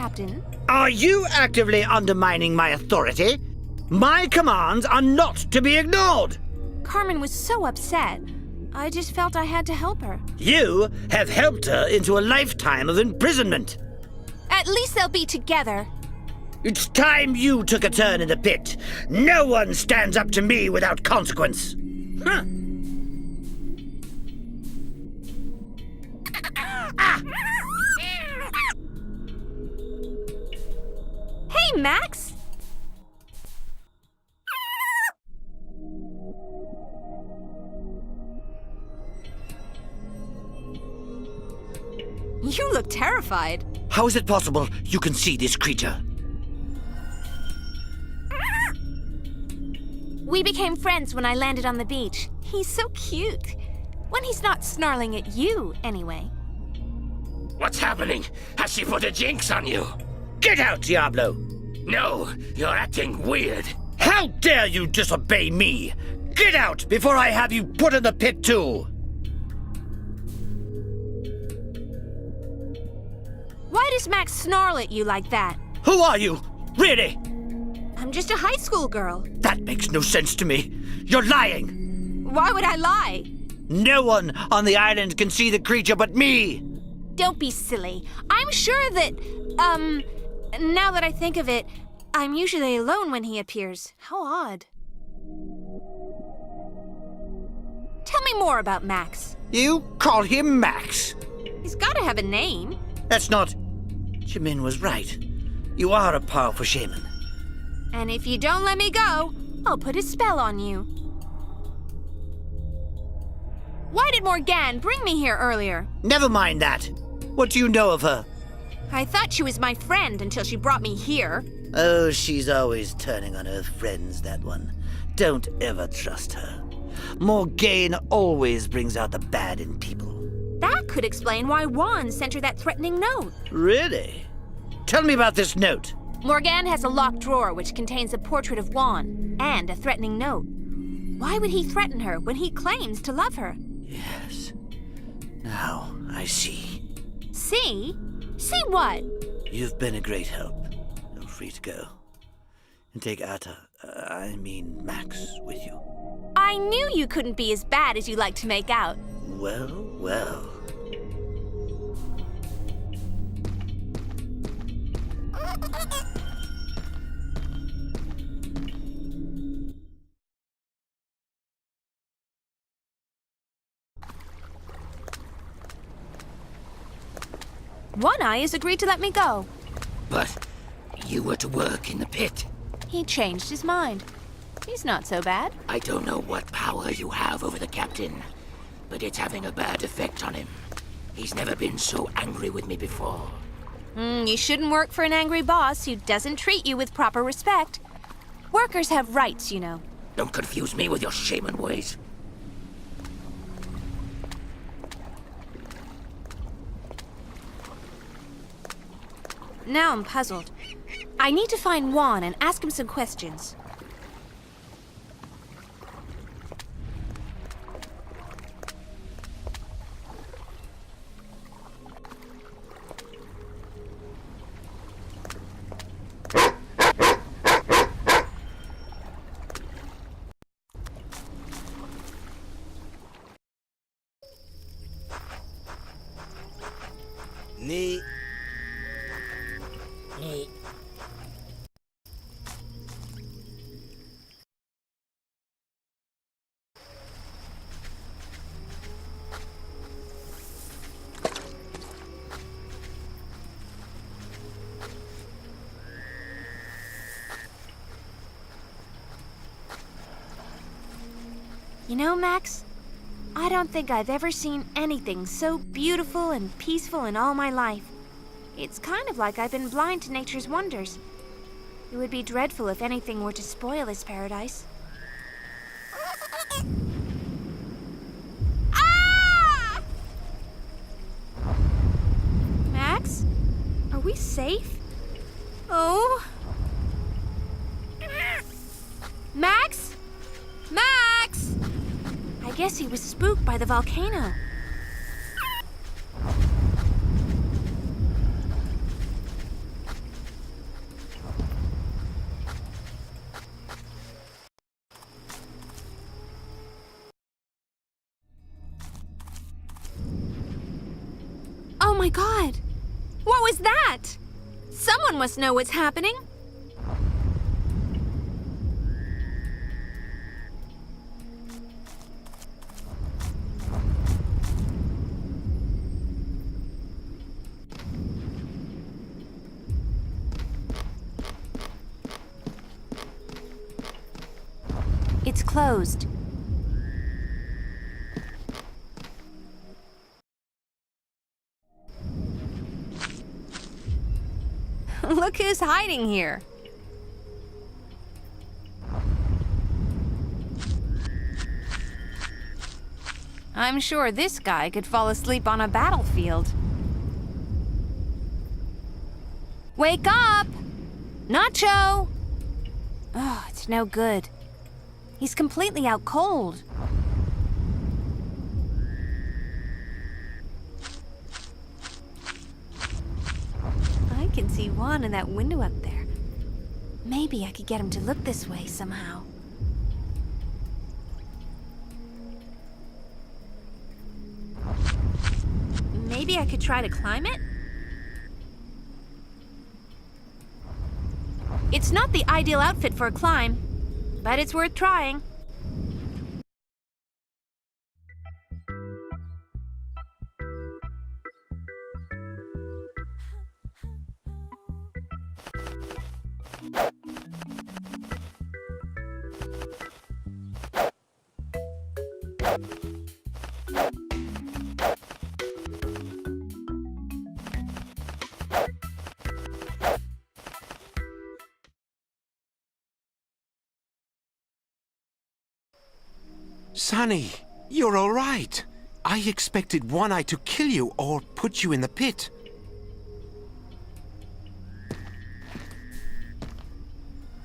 Captain. Are you actively undermining my authority? My commands are not to be ignored. Carmen was so upset. I just felt I had to help her. You have helped her into a lifetime of imprisonment. At least they'll be together. It's time you took a turn in the pit. No one stands up to me without consequence. Huh. Hey, Max! You look terrified. How is it possible you can see this creature? We became friends when I landed on the beach. He's so cute. When he's not snarling at you, anyway. What's happening? Has she put a jinx on you? Get out, Diablo! No, you're acting weird. How dare you disobey me? Get out before I have you put in the pit too! Why does Max snarl at you like that? Who are you? Really? I'm just a high school girl. That makes no sense to me. You're lying. Why would I lie? No one on the island can see the creature but me. Don't be silly. I'm sure that, now that I think of it, I'm usually alone when he appears. How odd. Tell me more about Max. You call him Max? He's gotta have a name. That's not... Jimin was right. You are a powerful shaman. And if you don't let me go, I'll put a spell on you. Why did Morgane bring me here earlier? Never mind that. What do you know of her? I thought she was my friend until she brought me here. Oh, she's always turning on her friends, that one. Don't ever trust her. Morgane always brings out the bad in people. That could explain why Juan sent her that threatening note. Really? Tell me about this note. Morgane has a locked drawer which contains a portrait of Juan and a threatening note. Why would he threaten her when he claims to love her? Yes. Now, I see. See? See what? You've been a great help. You're free to go. And take Max, with you. I knew you couldn't be as bad as you like to make out. Well, well. One Eye has agreed to let me go. But you were to work in the pit. He changed his mind. He's not so bad. I don't know what power you have over the captain, but it's having a bad effect on him. He's never been so angry with me before. You shouldn't work for an angry boss who doesn't treat you with proper respect. Workers have rights, you know. Don't confuse me with your shaman ways. Now I'm puzzled. I need to find Juan and ask him some questions. Neat. You know, Max, I don't think I've ever seen anything so beautiful and peaceful in all my life. It's kind of like I've been blind to nature's wonders. It would be dreadful if anything were to spoil this paradise. Ah! Max? Are we safe? Oh. Max? Max! I guess he was spooked by the volcano. my god! What was that? Someone must know what's happening. It's closed. Look who's hiding here. I'm sure this guy could fall asleep on a battlefield. Wake up! Nacho! Oh, it's no good. He's completely out cold. I can see Juan in that window up there. Maybe I could get him to look this way somehow. Maybe I could try to climb it? It's not the ideal outfit for a climb, but it's worth trying. Sonny, you're all right. I expected One Eye to kill you or put you in the pit.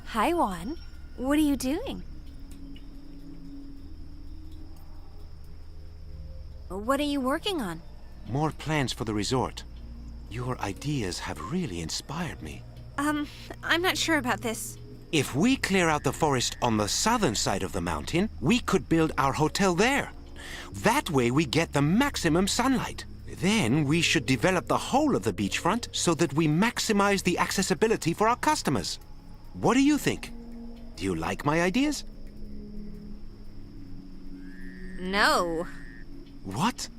Hi, Juan. What are you doing? What are you working on? More plans for the resort. Your ideas have really inspired me. I'm not sure about this. If we clear out the forest on the southern side of the mountain, we could build our hotel there. That way we get the maximum sunlight. Then we should develop the whole of the beachfront so that we maximize the accessibility for our customers. What do you think? Do you like my ideas? No. What?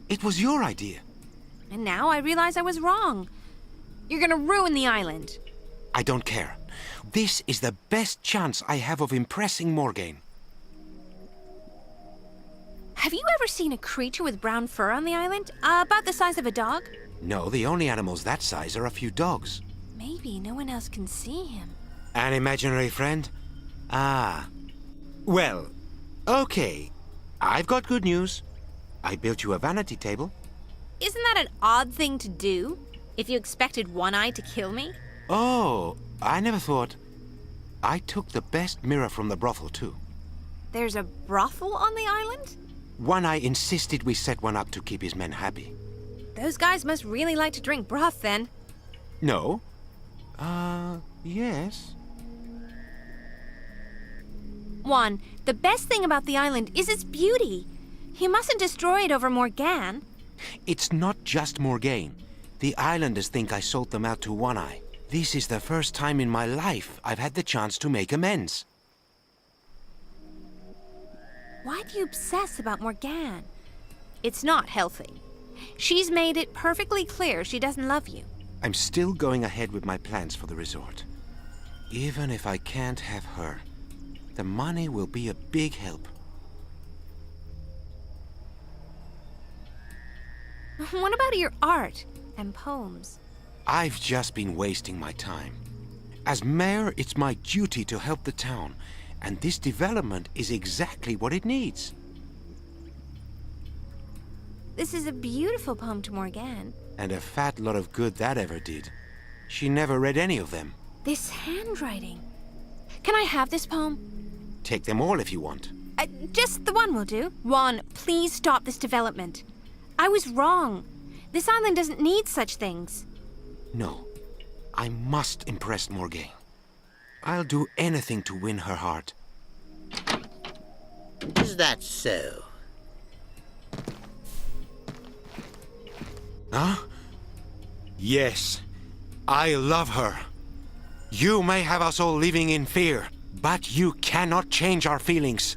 It was your idea. And now I realize I was wrong. You're gonna ruin the island. I don't care. This is the best chance I have of impressing Morgane. Have you ever seen a creature with brown fur on the island? About the size of a dog? No, the only animals that size are a few dogs. Maybe no one else can see him. An imaginary friend? Ah. Well, okay. I've got good news. I built you a vanity table. Isn't that an odd thing to do? If you expected One Eye to kill me? Oh, I never thought. I took the best mirror from the brothel, too. There's a brothel on the island? One Eye insisted we set one up to keep his men happy. Those guys must really like to drink broth, then. No? Yes. Juan, the best thing about the island is its beauty. You mustn't destroy it over Morgane. It's not just Morgane. The islanders think I sold them out to One Eye. This is the first time in my life I've had the chance to make amends. Why do you obsess about Morgane? It's not healthy. She's made it perfectly clear she doesn't love you. I'm still going ahead with my plans for the resort. Even if I can't have her, the money will be a big help. What about your art and poems? I've just been wasting my time. As mayor, it's my duty to help the town, and this development is exactly what it needs. This is a beautiful poem to Morgane. And a fat lot of good that ever did. She never read any of them. This handwriting. Can I have this poem? Take them all if you want. Just the one will do. Juan, please stop this development. I was wrong. This island doesn't need such things. No, I must impress Morgane. I'll do anything to win her heart. Is that so? Huh? Yes, I love her. You may have us all living in fear, but you cannot change our feelings.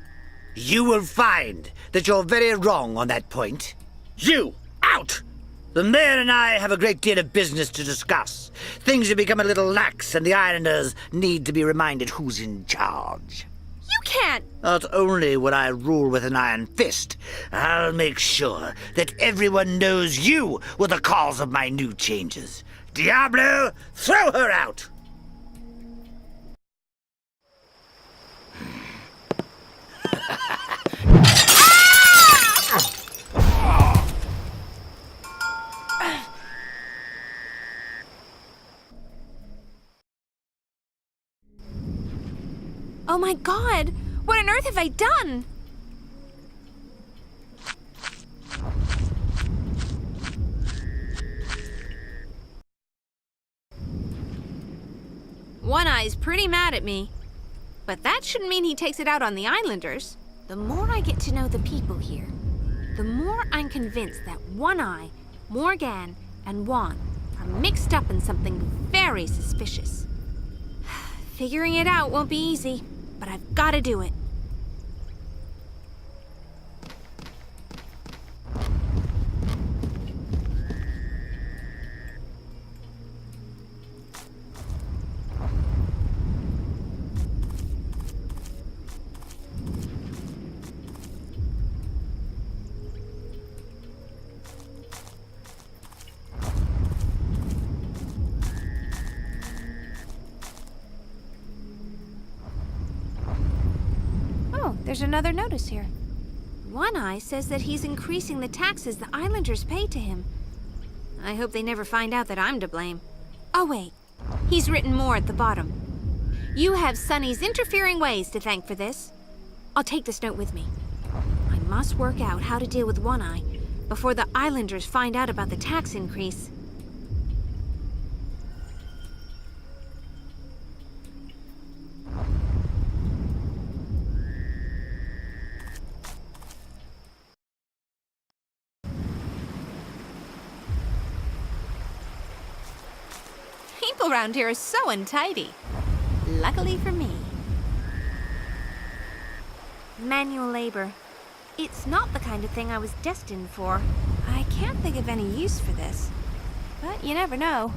You will find that you're very wrong on that point. You, out! The mayor and I have a great deal of business to discuss. Things have become a little lax, and the islanders need to be reminded who's in charge. You can't! Not only will I rule with an iron fist, I'll make sure that everyone knows you were the cause of my new changes. Diablo, throw her out! Oh my god! What on earth have I done? One Eye's pretty mad at me. But that shouldn't mean he takes it out on the islanders. The more I get to know the people here, the more I'm convinced that One Eye, Morgane, and Juan are mixed up in something very suspicious. Figuring it out won't be easy, but I've got to do it. There's another notice here. One Eye says that he's increasing the taxes the islanders pay to him. I hope they never find out that I'm to blame. Oh wait, he's written more at the bottom. You have Sunny's interfering ways to thank for this. I'll take this note with me. I must work out how to deal with One Eye before the islanders find out about the tax increase. People around here are so untidy. Luckily for me. Manual labor. It's not the kind of thing I was destined for. I can't think of any use for this. But you never know.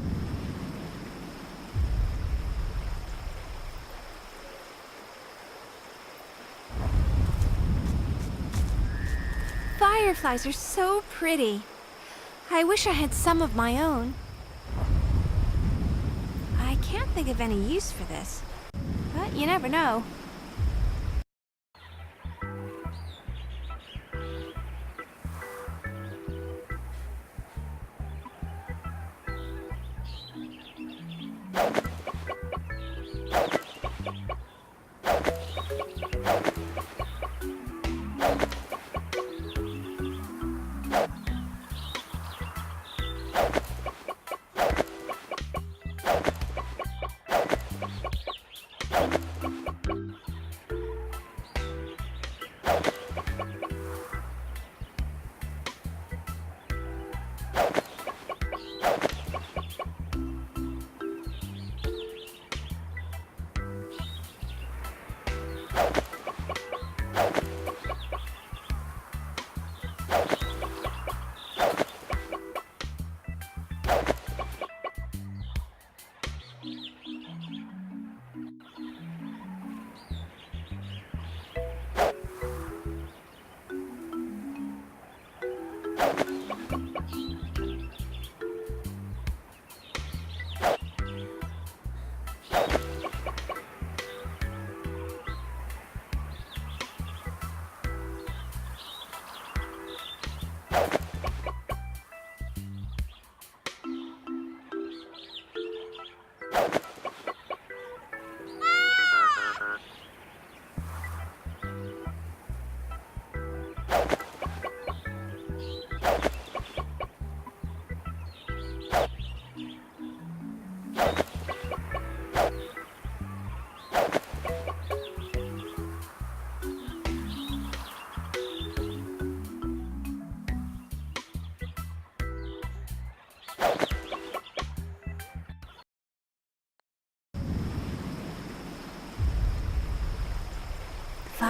Fireflies are so pretty. I wish I had some of my own. I can't think of any use for this, but you never know.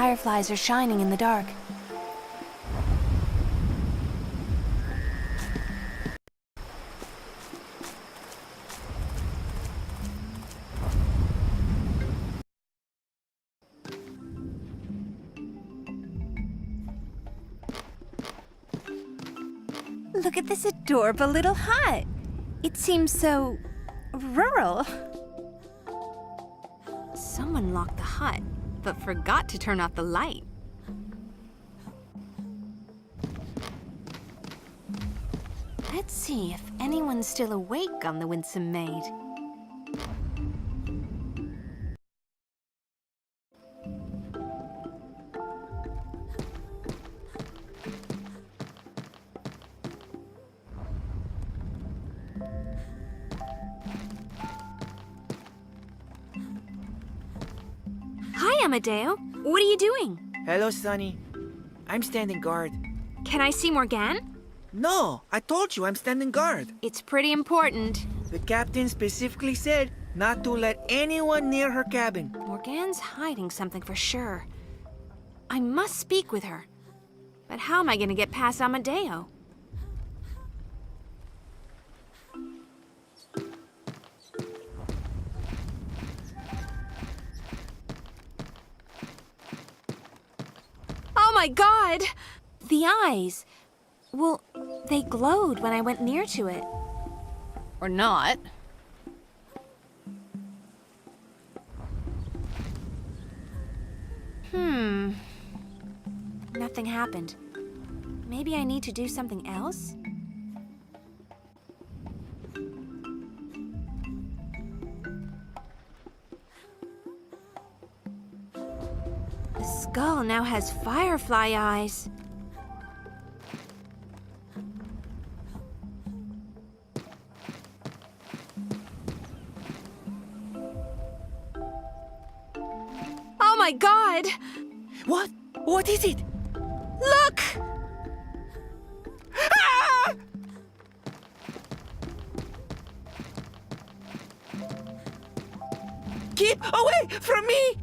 fireflies are shining in the dark. Look at this adorable little hut. It seems so rural. Someone locked the hut, but forgot to turn off the light. Let's see if anyone's still awake on the Winsome Maid. Hi, Amadeo. What are you doing? Hello, Sonny. I'm standing guard. Can I see Morgane? No, I told you I'm standing guard. It's pretty important. The captain specifically said not to let anyone near her cabin. Morgane's hiding something for sure. I must speak with her. But how am I going to get past Amadeo? Oh my God! The eyes. Well, they glowed when I went near to it. Or not. Nothing happened. Maybe I need to do something else? The skull now has firefly eyes. Oh my God! What? What is it? Look! Ah! Keep away from me!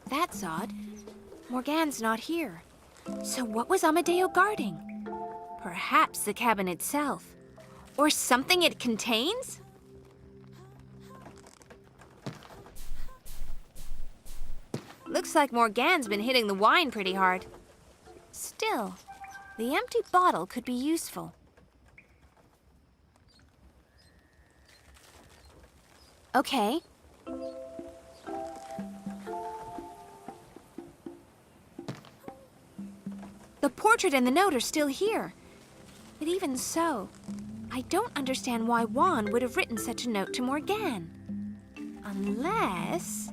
That's odd. Morgane's not here. So what was Amadeo guarding? Perhaps the cabin itself. Or something it contains? Looks like Morgane's been hitting the wine pretty hard. Still, the empty bottle could be useful. Okay. The portrait and the note are still here. But even so, I don't understand why Juan would have written such a note to Morgane. Unless...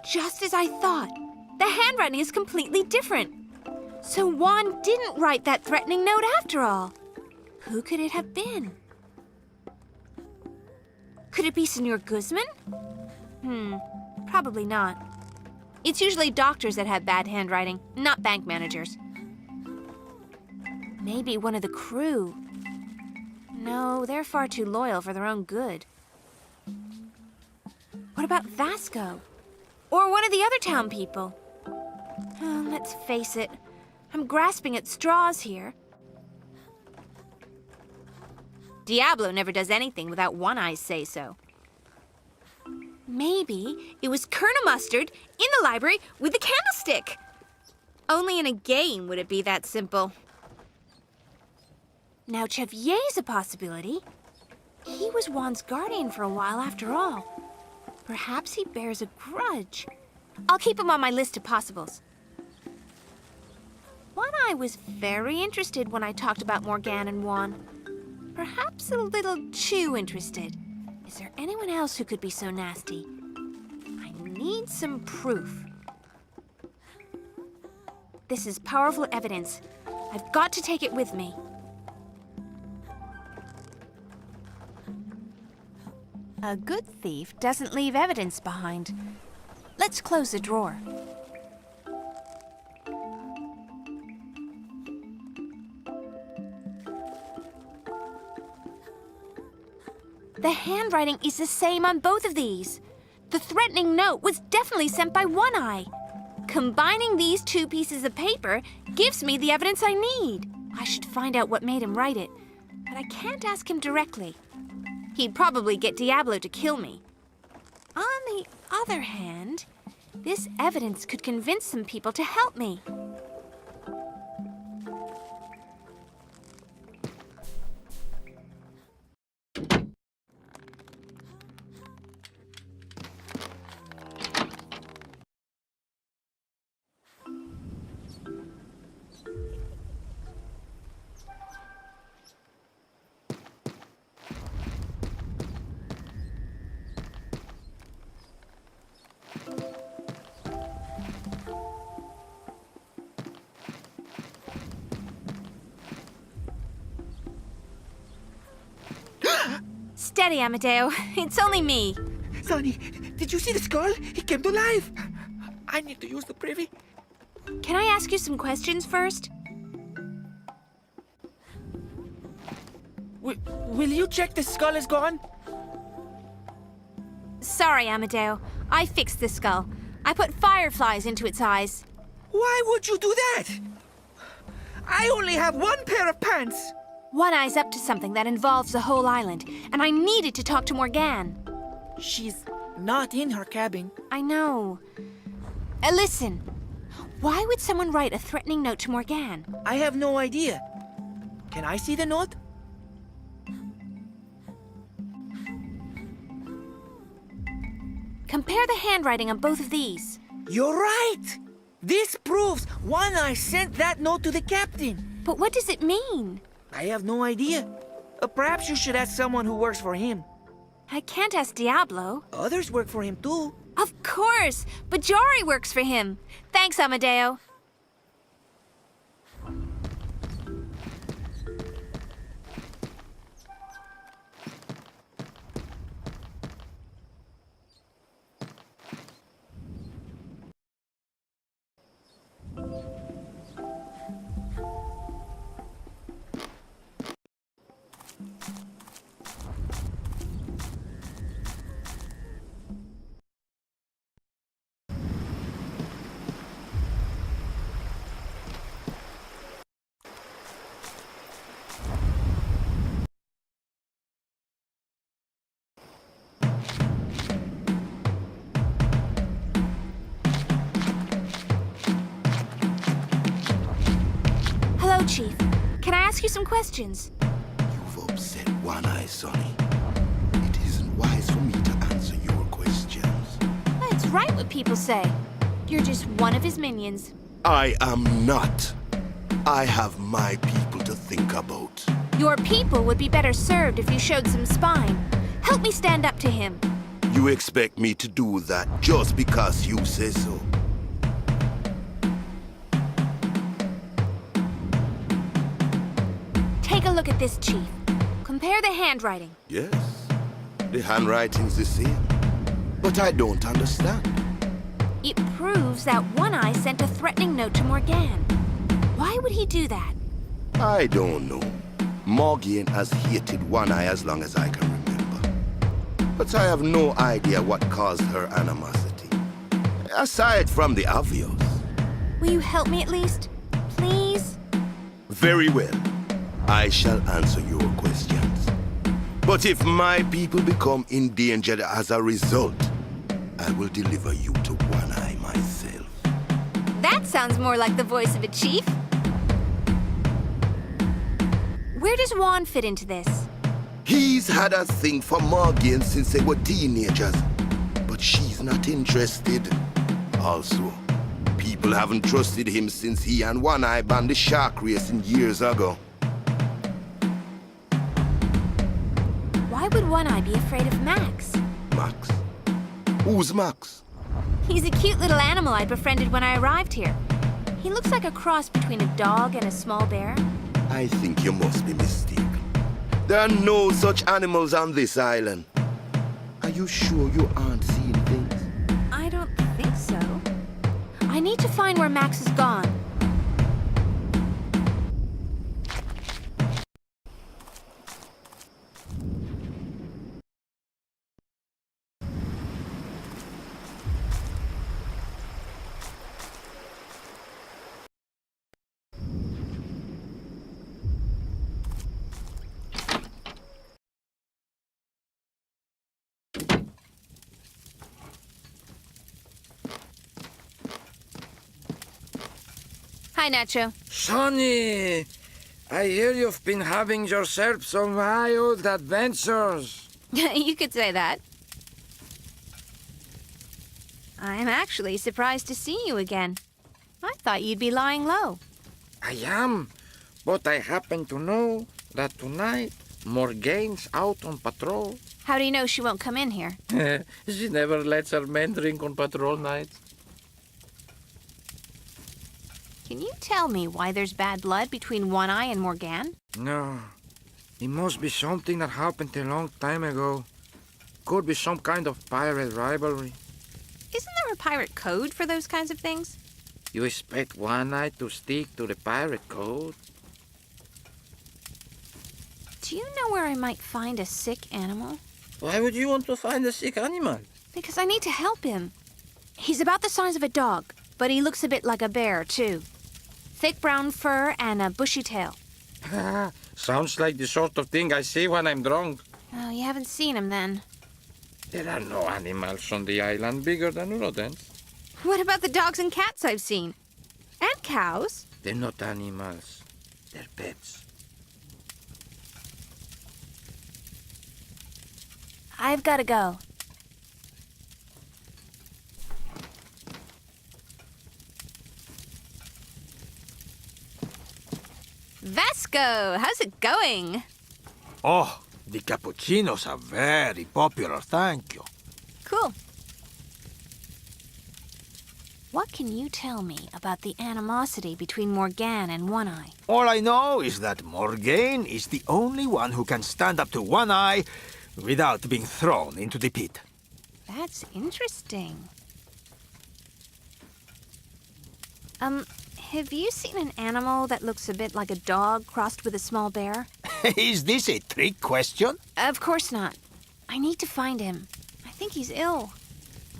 Just as I thought. The handwriting is completely different. So Juan didn't write that threatening note after all. Who could it have been? Could it be Senor Guzman? Probably not. It's usually doctors that have bad handwriting, not bank managers. Maybe one of the crew. No, they're far too loyal for their own good. What about Vasco? Or one of the other town people? Let's face it, I'm grasping at straws here. Diablo never does anything without One Eye's say-so. Maybe it was Colonel Mustard in the library with the candlestick. Only in a game would it be that simple. Now Chevier's a possibility. He was Juan's guardian for a while after all. Perhaps he bears a grudge. I'll keep him on my list of possibles. One Eye was very interested when I talked about Morgane and Juan. Perhaps a little too interested. Is there anyone else who could be so nasty? I need some proof. This is powerful evidence. I've got to take it with me. A good thief doesn't leave evidence behind. Let's close the drawer. The handwriting is the same on both of these. The threatening note was definitely sent by One Eye. Combining these two pieces of paper gives me the evidence I need. I should find out what made him write it, but I can't ask him directly. He'd probably get Diablo to kill me. On the other hand, this evidence could convince some people to help me. Steady, Amadeo. It's only me. Sonny, did you see the skull? He came to life. I need to use the privy. Can I ask you some questions first? Will you check the skull is gone? Sorry, Amadeo. I fixed the skull. I put fireflies into its eyes. Why would you do that? I only have one pair of pants. One Eye's up to something that involves the whole island, and I needed to talk to Morgane. She's not in her cabin. I know. Listen. Why would someone write a threatening note to Morgane? I have no idea. Can I see the note? Compare the handwriting on both of these. You're right. This proves One Eye sent that note to the captain. But what does it mean? I have no idea. Perhaps you should ask someone who works for him. I can't ask Diablo. Others work for him too. Of course! Bajari works for him. Thanks, Amadeo. Hello, Chief. Can I ask you some questions? You've upset One Eye, Sonny. It isn't wise for me to answer your questions. That's right what people say. You're just one of his minions. I am not. I have my people to think about. Your people would be better served if you showed some spine. Help me stand up to him. You expect me to do that just because you say so? Take a look at this, Chief. Compare the handwriting. Yes, the handwriting's the same. But I don't understand. It proves that One Eye sent a threatening note to Morgane. Why would he do that? I don't know. Morgane has hated One Eye as long as I can remember. But I have no idea what caused her animosity. Aside from the obvious. Will you help me at least? Please? Very well. I shall answer your questions. But if my people become endangered as a result, I will deliver you to One Eye myself. That sounds more like the voice of a chief. Where does Juan fit into this? He's had a thing for Morgane since they were teenagers, but she's not interested. Also, people haven't trusted him since he and One Eye banned the shark racing years ago. Why would One Eye be afraid of Max? Max? Who's Max? He's a cute little animal I befriended when I arrived here. He looks like a cross between a dog and a small bear. I think you must be mistaken. There are no such animals on this island. Are you sure you aren't seeing things? I don't think so. I need to find where Max is gone. Hi, Nacho. Sonny, I hear you've been having yourself some wild adventures. You could say that. I'm actually surprised to see you again. I thought you'd be lying low. I am, but I happen to know that tonight Morgane's out on patrol. How do you know she won't come in here? She never lets her men drink on patrol nights. Can you tell me why there's bad blood between One Eye and Morgane? No, it must be something that happened a long time ago. Could be some kind of pirate rivalry. Isn't there a pirate code for those kinds of things? You expect One Eye to stick to the pirate code? Do you know where I might find a sick animal? Why would you want to find a sick animal? Because I need to help him. He's about the size of a dog, but he looks a bit like a bear, too. Thick brown fur and a bushy tail. Sounds like the sort of thing I see when I'm drunk. Oh, you haven't seen him then. There are no animals on the island bigger than rodents. What about the dogs and cats I've seen? And cows? They're not animals. They're pets. I've got to go. Vasco, how's it going? Oh, the cappuccinos are very popular, thank you. Cool. What can you tell me about the animosity between Morgane and One Eye? All I know is that Morgane is the only one who can stand up to One Eye without being thrown into the pit. That's interesting. Have you seen an animal that looks a bit like a dog crossed with a small bear? Is this a trick question? Of course not. I need to find him. I think he's ill.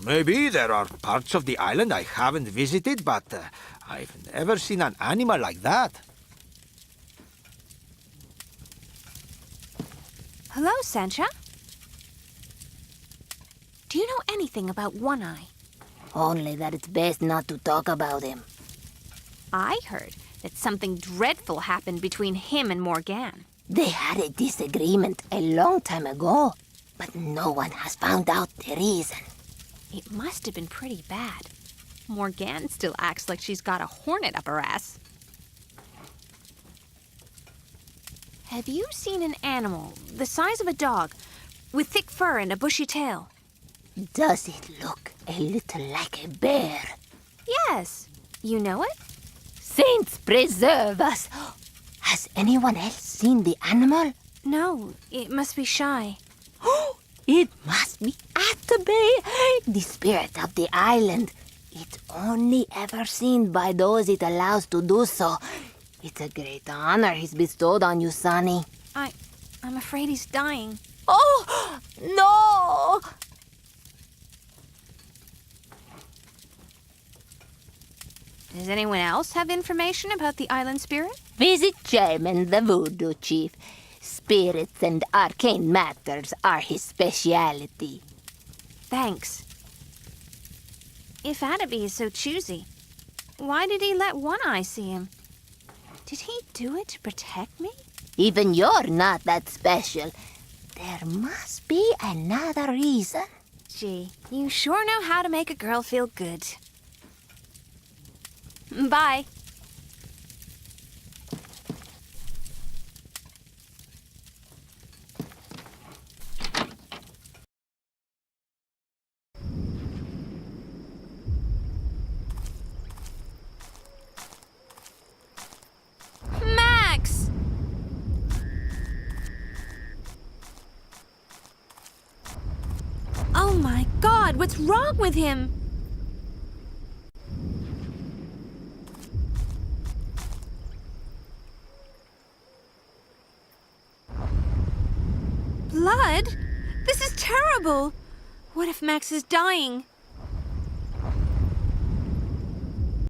Maybe there are parts of the island I haven't visited, but I've never seen an animal like that. Hello, Sancha. Do you know anything about One Eye? Only that it's best not to talk about him. I heard that something dreadful happened between him and Morgane. They had a disagreement a long time ago, but no one has found out the reason. It must have been pretty bad. Morgane still acts like she's got a hornet up her ass. Have you seen an animal the size of a dog with thick fur and a bushy tail? Does it look a little like a bear? Yes. You know it? Saints preserve us! Has anyone else seen the animal? No, it must be shy. It must be Atabey, the spirit of the island. It's only ever seen by those it allows to do so. It's a great honor he's bestowed on you, Sonny. I'm afraid he's dying. Oh, no! Does anyone else have information about the island spirit? Visit Chairman the Voodoo Chief. Spirits and arcane matters are his speciality. Thanks. If Atabey is so choosy, why did he let One Eye see him? Did he do it to protect me? Even you're not that special. There must be another reason. Gee, you sure know how to make a girl feel good. Bye. God, what's wrong with him? Blood? This is terrible. What if Max is dying?